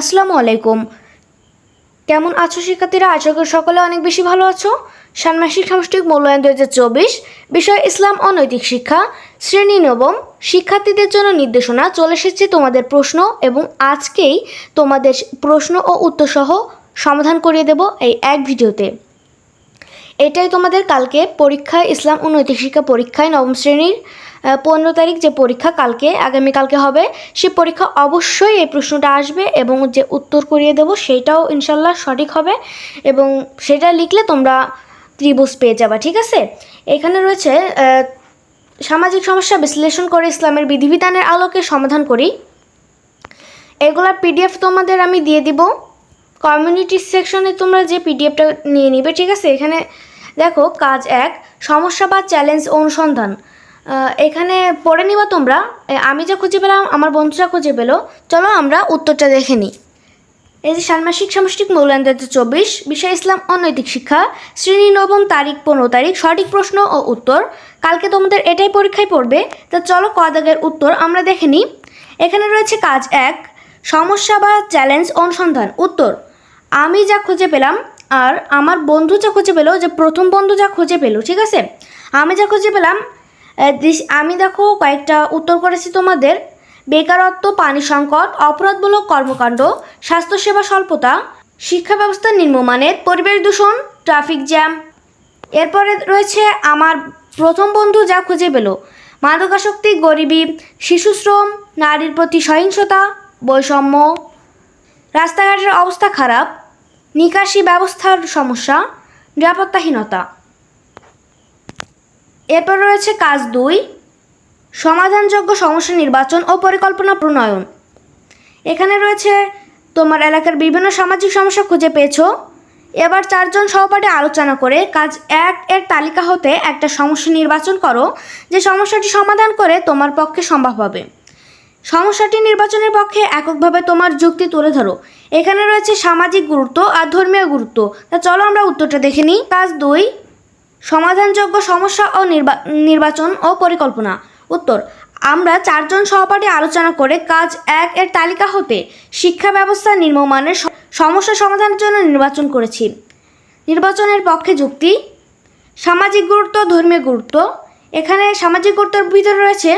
আসসালামু আলাইকুম। কেমন আছো শিক্ষার্থীরা? আশা করি সকলে অনেক বেশি ভালো আছো। ষান্মাসিক সামষ্টিক মূল্যায়ন 2024, বিষয় ইসলাম ও নৈতিক শিক্ষা, শ্রেণী নবম। শিক্ষার্থীদের জন্য নির্দেশনা চলে এসেছে তোমাদের প্রশ্ন, এবং আজকেই তোমাদের প্রশ্ন ও উত্তর সহ সমাধান করিয়ে দেব এই এক ভিডিওতে। এটাই তোমাদের কালকে পরীক্ষায়, ইসলাম ও নৈতিক শিক্ষা পরীক্ষায় নবম শ্রেণীর 15 তারিখ যে পরীক্ষা আগামীকালকে হবে, সে পরীক্ষা অবশ্যই এই প্রশ্নটা আসবে, এবং যে উত্তর করিয়ে দেব সেইটাও ইনশাল্লাহ সঠিক হবে, এবং সেটা লিখলে তোমরা ত্রিভুজ পেয়ে যাবা। ঠিক আছে, এখানে রয়েছে সামাজিক সমস্যা বিশ্লেষণ করে ইসলামের বিধিবিধানের আলোকে সমাধান করি। এগুলার পিডিএফ তোমাদের আমি দিয়ে দিব কমিউনিটি সেকশনে, তোমরা যে পিডিএফটা নিয়ে নিবে। ঠিক আছে, এখানে দেখো কাজ 1, সমস্যা বা চ্যালেঞ্জ অনুসন্ধান। এখানে পড়ে নিবা তোমরা। আমি যা খুঁজে পেলাম, আমার বন্ধুরা খুঁজে পেলো। চলো আমরা উত্তরটা দেখে নিই। এই যে ষান্মাসিক সামষ্টিক মূল্যায়ন 2024, বিষয় ইসলাম ও নৈতিক শিক্ষা, শ্রেণী নবম, তারিখ 15 তারিখ। সঠিক প্রশ্ন ও উত্তর কালকে তোমাদের এটাই পরীক্ষায় পড়বে। তা চলো কদাগের উত্তর আমরা দেখে নিই। এখানে রয়েছে কাজ 1, সমস্যা বা চ্যালেঞ্জ অনুসন্ধান। উত্তর, আমি যা খুঁজে পেলাম আর আমার বন্ধু যা খুঁজে পেলো, যে প্রথম বন্ধু যা খুঁজে পেলো। ঠিক আছে, আমি যা খুঁজে পেলাম, আমি দেখো কয়েকটা উত্তর করেছি তোমাদের। বেকারত্ব, পানি সংকট, অপরাধমূলক কর্মকাণ্ড, স্বাস্থ্যসেবা স্বল্পতা, শিক্ষা ব্যবস্থা নিম্নমানের, পরিবেশ দূষণ, ট্রাফিক জ্যাম। এরপরে রয়েছে আমার প্রথম বন্ধু যা খুঁজে পেল, মাদকাসক্তি, গরিবী, শিশুশ্রম, নারীর প্রতি সহিংসতা, বৈষম্য, রাস্তাঘাটের অবস্থা খারাপ, নিকাশি ব্যবস্থার সমস্যা, নিরাপত্তাহীনতা। এরপর রয়েছে কাজ 2, সমাধানযোগ্য সমস্যা নির্বাচন ও পরিকল্পনা প্রণয়ন। এখানে রয়েছে তোমার এলাকার বিভিন্ন সামাজিক সমস্যা খুঁজে পেয়েছো। এবার 4 জন সহপাঠী আলোচনা করে কাজ 1 এর তালিকা হতে একটা সমস্যা নির্বাচন করো, যে সমস্যাটি সমাধান করে তোমার পক্ষে সম্ভব হবে। সমস্যাটি নির্বাচনের পক্ষে এককভাবে তোমার যুক্তি তুলে ধরো। এখানে রয়েছে সামাজিক গুরুত্ব আর ধর্মীয় গুরুত্ব। তা চলো আমরা উত্তরটা দেখে নিই। কাজ 2, সমাধানযোগ্য সমস্যা ও নির্বাচন ও পরিকল্পনা। উত্তর, আমরা 4 জন সহপাঠী আলোচনা করে কাজ 1 এর তালিকা হতে শিক্ষা ব্যবস্থা নিম্নমানের সমস্যা সমাধানের জন্য নির্বাচন করেছি। নির্বাচনের পক্ষে যুক্তি, সামাজিক গুরুত্ব, ধর্মীয় গুরুত্ব। এখানে সামাজিক গুরুত্বের ভিতরে রয়েছে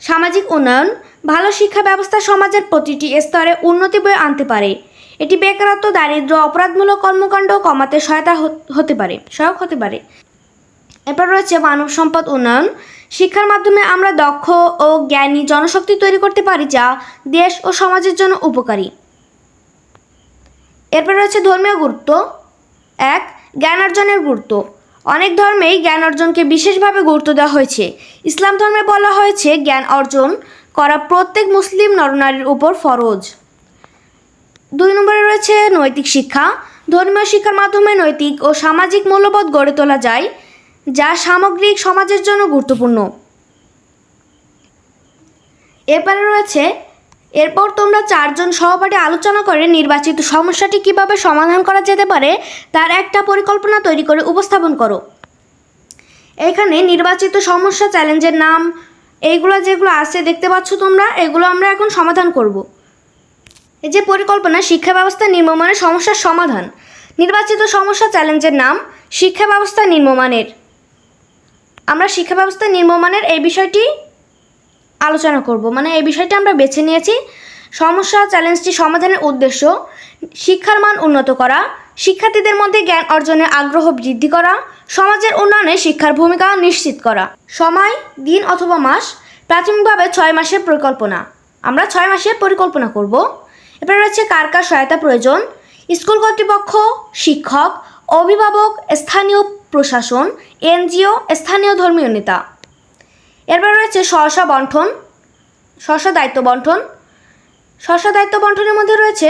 সামাজিক উন্নয়ন, ভালো শিক্ষা ব্যবস্থা সমাজের প্রতিটি স্তরে উন্নতি বয়ে আনতে পারে। এটি বেকারত্ব, দারিদ্র্য, অপরাধমূলক কর্মকাণ্ড কমাতে সহায়ক হতে পারে। এরপর রয়েছে মানব সম্পদ উন্নয়ন, শিক্ষার মাধ্যমে আমরা দক্ষ ও জ্ঞানী জনশক্তি তৈরি করতে পারি, যা দেশ ও সমাজের জন্য উপকারী। এরপর রয়েছে ধর্মীয় গুরুত্ব। 1, জ্ঞান অর্জনের গুরুত্ব। অনেক ধর্মেই জ্ঞান অর্জনকে বিশেষভাবে গুরুত্ব দেওয়া হয়েছে। ইসলাম ধর্মে বলা হয়েছে জ্ঞান অর্জন করা প্রত্যেক মুসলিম নরনারীর উপর ফরজ। 2 নম্বরে রয়েছে নৈতিক শিক্ষা। ধর্মীয় শিক্ষার মাধ্যমে নৈতিক ও সামাজিক মূল্যবোধ গড়ে তোলা যায়, যা সামগ্রিক সমাজের জন্য গুরুত্বপূর্ণ। এরপর তোমরা 4 জন সহপাঠী আলোচনা করে নির্বাচিত সমস্যাটি কিভাবে সমাধান করা যেতে পারে তার একটা পরিকল্পনা তৈরি করে উপস্থাপন করো। এখানে নির্বাচিত সমস্যা, চ্যালেঞ্জের নাম, এইগুলো যেগুলো আছে দেখতে পাচ্ছ তোমরা, এগুলো আমরা এখন সমাধান করব। এই যে পরিকল্পনা, শিক্ষা ব্যবস্থা নিম্নমানের সমস্যার সমাধান। নির্বাচিত সমস্যা, চ্যালেঞ্জের নাম, শিক্ষা ব্যবস্থা নিম্নমানের। আমরা শিক্ষা ব্যবস্থা নিম্নমানের এই বিষয়টি আলোচনা করব, মানে এই বিষয়টা আমরা বেছে নিয়েছি। সমস্যা চ্যালেঞ্জটি সমাধানের উদ্দেশ্য শিক্ষার মান উন্নত করা, শিক্ষার্থীদের মধ্যে জ্ঞান অর্জনের আগ্রহ বৃদ্ধি করা, সমাজের উন্নয়নে শিক্ষার ভূমিকা নিশ্চিত করা। সময়, দিন অথবা মাস। প্রাথমিকভাবে 6 মাসের পরিকল্পনা, আমরা 6 মাসের পরিকল্পনা করব। এরপর রয়েছে কার কার সহায়তা প্রয়োজন। স্কুল কর্তৃপক্ষ, শিক্ষক, অভিভাবক, স্থানীয় প্রশাসন, এনজিও, স্থানীয় ধর্মীয় নেতা। এরপর রয়েছে স্ব দায়িত্ব বন্টন। স্ব দায়িত্ব বন্টনের মধ্যে রয়েছে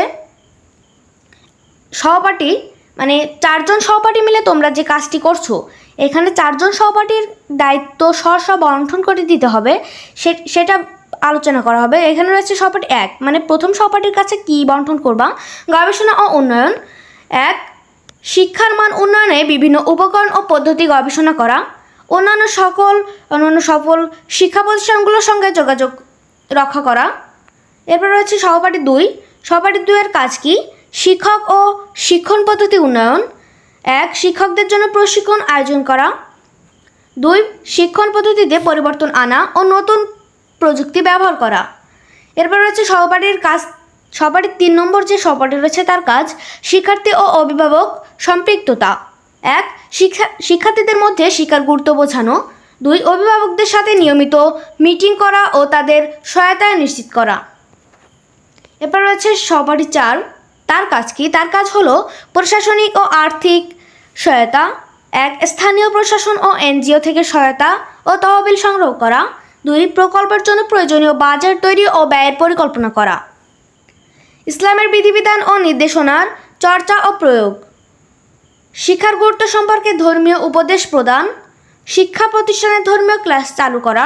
সহপাঠী, মানে 4 জন সহপাঠী মিলে তোমরা যে কাজটি করছো, এখানে 4 জন সহপাঠীর দায়িত্ব স্ব বন্টন করে দিতে হবে, সেটা আলোচনা করা হবে। এখানে রয়েছে সহপাঠী 1, মানে প্রথম সহপাঠীর কাছে কি বন্টন করবা। গবেষণা ও উন্নয়ন। 1, শিক্ষার মান উন্নয়নে বিভিন্ন উপকরণ ও পদ্ধতি গবেষণা করা, অন্যান্য সফল শিক্ষা প্রতিষ্ঠানগুলোর সঙ্গে যোগাযোগ রক্ষা করা। এরপর রয়েছে সহপাঠী 2, সহপাঠী 2 এর কাজ কি? শিক্ষক ও শিক্ষণ পদ্ধতি উন্নয়ন। 1. শিক্ষকদের জন্য প্রশিক্ষণ আয়োজন করা। 2. শিক্ষণ পদ্ধতিতে পরিবর্তন আনা ও নতুন প্রযুক্তি ব্যবহার করা। এরপর রয়েছে সহপাঠীর কাজ। সহপাঠীর 3 নম্বর যে সহপাঠী রয়েছে তার কাজ শিক্ষার্থী ও অভিভাবক সম্পৃক্ততা। 1. শিক্ষার্থীদের মধ্যে শিক্ষার গুরুত্ব বোঝানো। 2. অভিভাবকদের সাথে নিয়মিত মিটিং করা ও তাদের সহায়তা নিশ্চিত করা। এরপর রয়েছে সহপাঠী 4, তার কাজ কি? তার কাজ হলো প্রশাসনিক ও আর্থিক সহায়তা। 1. স্থানীয় প্রশাসন ও এনজিও থেকে সহায়তা ও তহবিল সংগ্রহ করা। 2. প্রকল্পের জন্য প্রয়োজনীয় বাজেট তৈরি ও ব্যয়ের পরিকল্পনা করা। ইসলামের বিধিবিধান ও নির্দেশনার চর্চা ও প্রয়োগ। শিক্ষার গুরুত্ব সম্পর্কে ধর্মীয় উপদেশ প্রদান। শিক্ষা প্রতিষ্ঠানে ধর্মীয় ক্লাস চালু করা।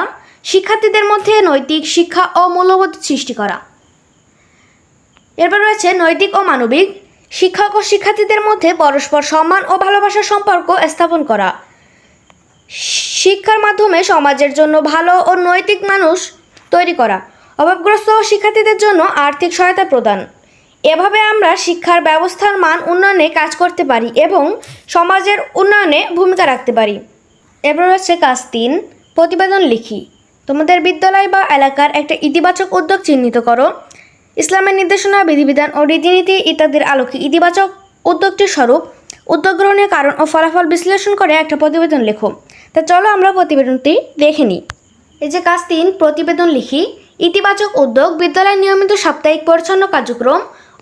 শিক্ষার্থীদের মধ্যে নৈতিক শিক্ষা ও মূল্যবোধ সৃষ্টি করা। এরপর রয়েছে নৈতিক ও মানবিক। শিক্ষক ও শিক্ষার্থীদের মধ্যে পরস্পর সম্মান ও ভালোবাসার সম্পর্ক স্থাপন করা। শিক্ষার মাধ্যমে সমাজের জন্য ভালো ও নৈতিক মানুষ তৈরি করা। অভাবগ্রস্ত শিক্ষার্থীদের জন্য আর্থিক সহায়তা প্রদান। এভাবে আমরা শিক্ষার ব্যবস্থার মান উন্নয়নে কাজ করতে পারি এবং সমাজের উন্নয়নে ভূমিকা রাখতে পারি। এরপর হচ্ছে কাজ 3, প্রতিবেদন লিখি। তোমাদের বিদ্যালয় বা এলাকার একটা ইতিবাচক উদ্যোগ চিহ্নিত করো। ইসলামের নির্দেশনা, বিধিবিধান ও রীতিনীতি ইত্যাদির আলোকে ইতিবাচক উদ্যোগটির স্বরূপ, উদ্যোগ গ্রহণের কারণ ও ফলাফল বিশ্লেষণ করে একটা প্রতিবেদন লেখো। তা চলো আমরা প্রতিবেদনটি দেখে নিই। এই যে কাজ 3, প্রতিবেদন লিখি। ইতিবাচক উদ্যোগ, বিদ্যালয়ের নিয়মিত সাপ্তাহিক পরিচ্ছন্ন কার্যক্রম।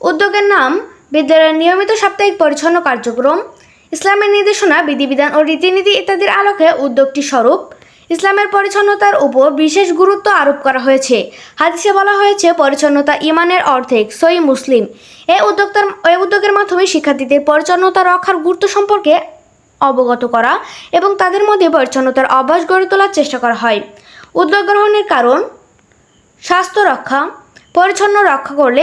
উদ্যোগের নাম বিদ্যালয়ের নিয়মিত সাপ্তাহিক পরিচ্ছন্ন কার্যক্রম। ইসলামের নির্দেশনা, বিধিবিধান ও রীতিনীতি ইত্যাদির আলোকে উদ্যোগটি স্বরূপ। ইসলামের পরিচ্ছন্নতার উপর বিশেষ গুরুত্ব আরোপ করা হয়েছে। হাদিসে বলা হয়েছে পরিচ্ছন্নতা ঈমানের অর্ধেক, সহিহ মুসলিম। এই উদ্যোগের মাধ্যমে শিক্ষার্থীদের পরিচ্ছন্নতা রক্ষার গুরুত্ব সম্পর্কে অবগত করা এবং তাদের মধ্যে পরিচ্ছন্নতার অভ্যাস গড়ে তোলার চেষ্টা করা হয়। উদ্যোগ গ্রহণের কারণ স্বাস্থ্য রক্ষা। পরিচ্ছন্ন রক্ষা করলে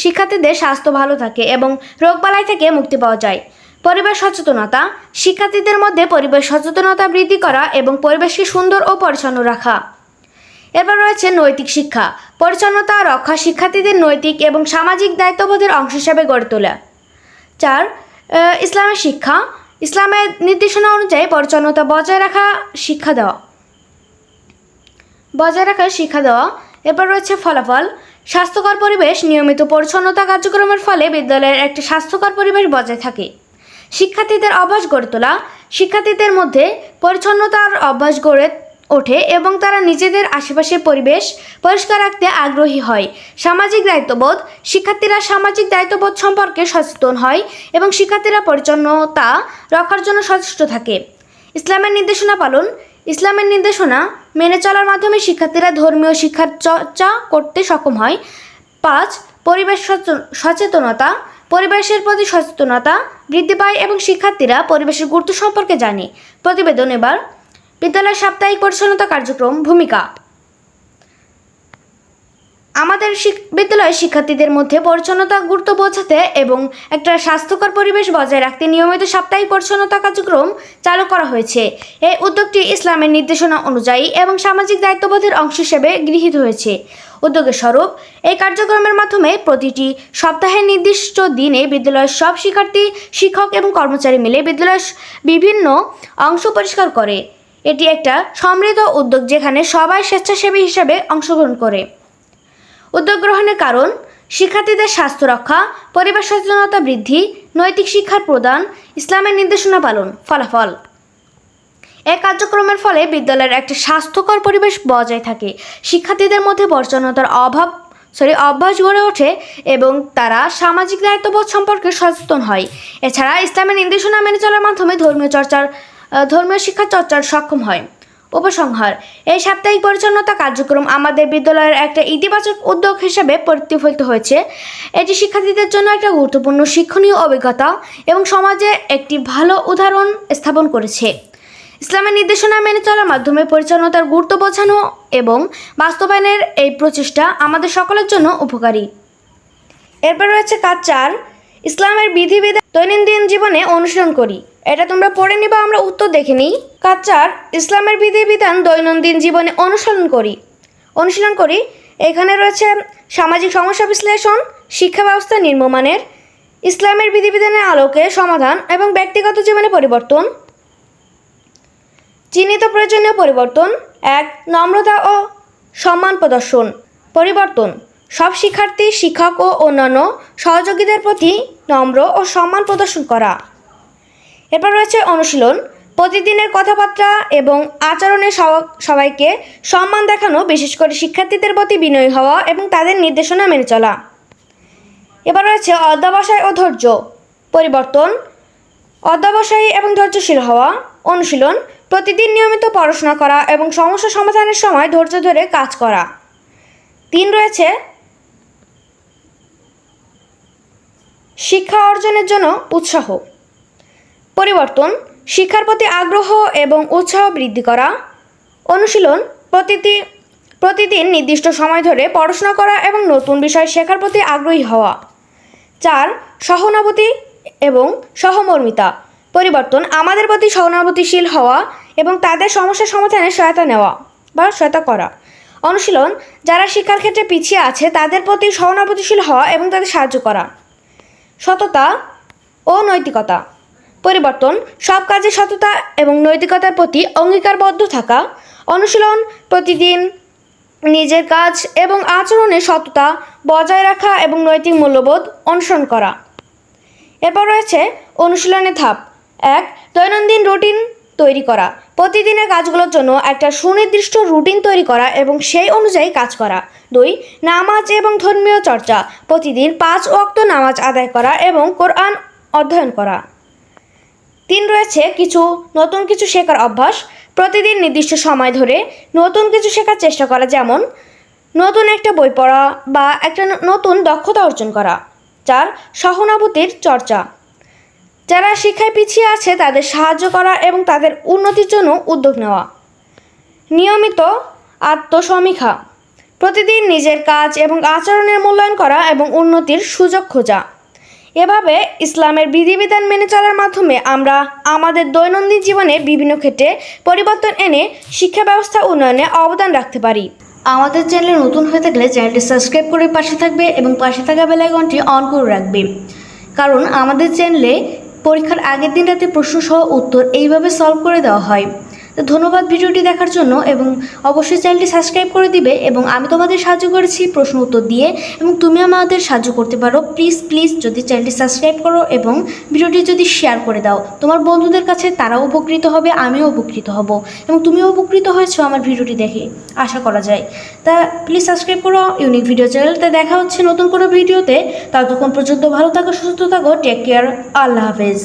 শিক্ষার্থীদের স্বাস্থ্য ভালো থাকে এবং রোগবালাই থেকে মুক্তি পাওয়া যায়। পরিবেশ সচেতনতা, শিক্ষার্থীদের মধ্যে পরিবেশ সচেতনতা বৃদ্ধি করা এবং পরিবেশকে সুন্দর ও পরিচ্ছন্ন রাখা। এরপর রয়েছে নৈতিক শিক্ষা। পরিচ্ছন্নতা রক্ষা শিক্ষার্থীদের নৈতিক এবং সামাজিক দায়িত্ববোধের অংশ হিসাবে গড়ে তোলা। 4. ইসলামের শিক্ষা। ইসলামের নির্দেশনা অনুযায়ী পরিচ্ছন্নতা বজায় রাখা শিক্ষা দেওয়া। এরপর রয়েছে ফলাফল। স্বাস্থ্যকর পরিবেশ। নিয়মিত পরিচ্ছন্নতা কার্যক্রমের ফলে বিদ্যালয়ের একটি স্বাস্থ্যকর পরিবেশ বজায় থাকে। শিক্ষার্থীদের অভ্যাস গড়ে তোলা। শিক্ষার্থীদের মধ্যে পরিচ্ছন্নতার অভ্যাস গড়ে ওঠে এবং তারা নিজেদের আশেপাশের পরিবেশ পরিষ্কার রাখতে আগ্রহী হয়। সামাজিক দায়িত্ববোধ। শিক্ষার্থীরা সামাজিক দায়িত্ববোধ সম্পর্কে সচেতন হয় এবং শিক্ষার্থীরা পরিচ্ছন্নতা রক্ষার জন্য সচেষ্ট থাকে। ইসলামের নির্দেশনা পালন। ইসলামের নির্দেশনা মেনে চলার মাধ্যমে শিক্ষার্থীরা ধর্মীয় শিক্ষার চর্চা করতে সক্ষম হয়। 5. পরিবেশ সচেতনতা। পরিবেশের প্রতি সচেতনতা বৃদ্ধি পায় এবং শিক্ষার্থীরা পরিবেশের গুরুত্ব সম্পর্কে জানে। প্রতিবেদন। এবার বিদ্যালয়ের সাপ্তাহিক পরিচ্ছন্নতা কার্যক্রম ভূমিকা। আমাদের বিদ্যালয়ের শিক্ষার্থীদের মধ্যে পরিচ্ছন্নতা গুরুত্ব বোঝাতে এবং একটা স্বাস্থ্যকর পরিবেশ বজায় রাখতে নিয়মিত সাপ্তাহিক পরিচ্ছন্নতা কার্যক্রম চালু করা হয়েছে। এই উদ্যোগটি ইসলামের নির্দেশনা অনুযায়ী এবং সামাজিক দায়িত্ববোধের অংশ হিসেবে গৃহীত হয়েছে। উদ্যোগের স্বরূপ এই কার্যক্রমের মাধ্যমে প্রতিটি সপ্তাহের নির্দিষ্ট দিনে বিদ্যালয়ের সব শিক্ষার্থী, শিক্ষক এবং কর্মচারী মিলে বিদ্যালয়ের বিভিন্ন অংশ পরিষ্কার করে। এটি একটা সমৃদ্ধ উদ্যোগ যেখানে সবাই স্বেচ্ছাসেবী হিসেবে অংশগ্রহণ করে। উদ্যোগ গ্রহণের কারণ শিক্ষার্থীদের স্বাস্থ্য রক্ষা, পরিবেশ সচেতনতা বৃদ্ধি, নৈতিক শিক্ষার প্রদান, ইসলামের নির্দেশনা পালন। ফলাফল। এই কার্যক্রমের ফলে বিদ্যালয়ের একটি স্বাস্থ্যকর পরিবেশ বজায় থাকে। শিক্ষার্থীদের মধ্যে পরিচ্ছন্নতার অভ্যাস গড়ে ওঠে এবং তারা সামাজিক দায়িত্ববোধ সম্পর্কে সচেতন হয়। এছাড়া ইসলামের নির্দেশনা মেনে চলার মাধ্যমে ধর্মীয় শিক্ষা চর্চার সক্ষম হয়। উপসংহার। এই সাপ্তাহিক পরিচ্ছন্নতা কার্যক্রম আমাদের বিদ্যালয়ের একটা ইতিবাচক উদ্যোগ হিসেবে প্রতিফলিত হয়েছে। এটি শিক্ষার্থীদের জন্য একটা গুরুত্বপূর্ণ শিক্ষণীয় অভিজ্ঞতা এবং সমাজে একটি ভালো উদাহরণ স্থাপন করেছে। ইসলামের নির্দেশনা মেনে চলার মাধ্যমে পরিচ্ছন্নতার গুরুত্ব বোঝানো এবং বাস্তবায়নের এই প্রচেষ্টা আমাদের সকলের জন্য উপকারী। এরপর রয়েছে কাজ 4, ইসলামের বিধিবিধান দৈনন্দিন জীবনে অনুসরণ করি। এটা তোমরা পড়ে নিবা, আমরা উত্তর দেখে নিই। কাজ 4, ইসলামের বিধিবিধান দৈনন্দিন জীবনে অনুশীলন করি। এখানে রয়েছে সামাজিক সমস্যা বিশ্লেষণ, শিক্ষা ব্যবস্থা নিম্নমানের, ইসলামের বিধিবিধানের আলোকে সমাধান এবং ব্যক্তিগত জীবনে পরিবর্তন। চিহ্নিত প্রয়োজনীয় পরিবর্তন: 1. নম্রতা ও সম্মান প্রদর্শন। পরিবর্তন: সব শিক্ষার্থী, শিক্ষক ও অন্যান্য সহযোগীদের প্রতি নম্র ও সম্মান প্রদর্শন করা। এরপর রয়েছে অনুশীলন: প্রতিদিনের কথাবার্তা এবং আচরণে সবাইকে সম্মান দেখানো, বিশেষ করে শিক্ষার্থীদের প্রতি বিনয়ী হওয়া এবং তাদের নির্দেশনা মেনে চলা। এবার রয়েছে অধ্যবসায় ও ধৈর্য। পরিবর্তন: অধ্যবসায়ী এবং ধৈর্যশীল হওয়া। অনুশীলন: প্রতিদিন নিয়মিত পড়াশোনা করা এবং সমস্যা সমাধানের সময় ধৈর্য ধরে কাজ করা। 3 রয়েছে শিক্ষা অর্জনের জন্য উৎসাহ। পরিবর্তন: শিক্ষার প্রতি আগ্রহ এবং উৎসাহ বৃদ্ধি করা। অনুশীলন: প্রতিদিন নির্দিষ্ট সময় ধরে পড়াশোনা করা এবং নতুন বিষয় শেখার প্রতি আগ্রহী হওয়া। 4. সহানুভূতি এবং সহমর্মিতা। পরিবর্তন: আমাদের প্রতি সহানুভূতিশীল হওয়া এবং তাদের সমস্যা সমাধানে সহায়তা করা। অনুশীলন: যারা শিক্ষার ক্ষেত্রে পিছিয়ে আছে তাদের প্রতি সহানুভূতিশীল হওয়া এবং তাদের সাহায্য করা। সততা ও নৈতিকতা। পরিবর্তন: সব কাজে সততা এবং নৈতিকতার প্রতি অঙ্গীকারবদ্ধ থাকা। অনুশীলন: প্রতিদিন নিজের কাজ এবং আচরণে সততা বজায় রাখা এবং নৈতিক মূল্যবোধ অনুসরণ করা। এরপর রয়েছে অনুশীলনের ধাপ। 1. দৈনন্দিন রুটিন তৈরি করা। প্রতিদিনের কাজগুলোর জন্য একটা সুনির্দিষ্ট রুটিন তৈরি করা এবং সেই অনুযায়ী কাজ করা। 2. নামাজ এবং ধর্মীয় চর্চা। প্রতিদিন 5 ওয়াক্ত নামাজ আদায় করা এবং কোরআন অধ্যয়ন করা। 3 রয়েছে নতুন কিছু শেখার অভ্যাস। প্রতিদিন নির্দিষ্ট সময় ধরে নতুন কিছু শেখার চেষ্টা করা, যেমন নতুন একটা বই পড়া বা একটা নতুন দক্ষতা অর্জন করা। 4. সহানুভূতির চর্চা। যারা শিক্ষায় পিছিয়ে আছে তাদের সাহায্য করা এবং তাদের উন্নতির জন্য উদ্যোগ নেওয়া। নিয়মিত আত্মসমীক্ষা। প্রতিদিন নিজের কাজ এবং আচরণের মূল্যায়ন করা এবং উন্নতির সুযোগ খোঁজা। এভাবে ইসলামের বিধিবিধান মেনে চলার মাধ্যমে আমরা আমাদের দৈনন্দিন জীবনে বিভিন্ন ক্ষেত্রে পরিবর্তন এনে শিক্ষা ব্যবস্থা উন্নয়নে অবদান রাখতে পারি। আমাদের চ্যানেলে নতুন হয়ে থাকলে চ্যানেলটি সাবস্ক্রাইব করে পাশে থাকবে এবং পাশে থাকা বেল আইকনটি অন করে রাখবে, কারণ আমাদের চ্যানেলে পরীক্ষার আগের দিন রাতে প্রশ্ন সহ উত্তর এইভাবে সলভ করে দেওয়া হয়। তো ধন্যবাদ ভিডিওটি দেখার জন্য, এবং অবশ্যই চ্যানেলটি সাবস্ক্রাইব করে দিবে। এবং আমি তোমাদের সাহায্য করেছি প্রশ্ন উত্তর দিয়ে, এবং তুমি আমাদের সাহায্য করতে পারো। প্লিজ যদি চ্যানেলটি সাবস্ক্রাইব করো এবং ভিডিওটি যদি শেয়ার করে দাও তোমার বন্ধুদের কাছে, তারাও উপকৃত হবে, আমিও উপকৃত হব, এবং তুমিও উপকৃত হয়েছো আমার ভিডিওটি দেখে আশা করা যায়। তা প্লিজ সাবস্ক্রাইব করো ইউনিক ভিডিও চ্যানেলতে। দেখা হচ্ছে নতুন কোনো ভিডিওতে। ততক্ষণ পর্যন্ত ভালো থাকো, সুস্থ থাকো, টেক কেয়ার, আল্লাহ হাফেজ।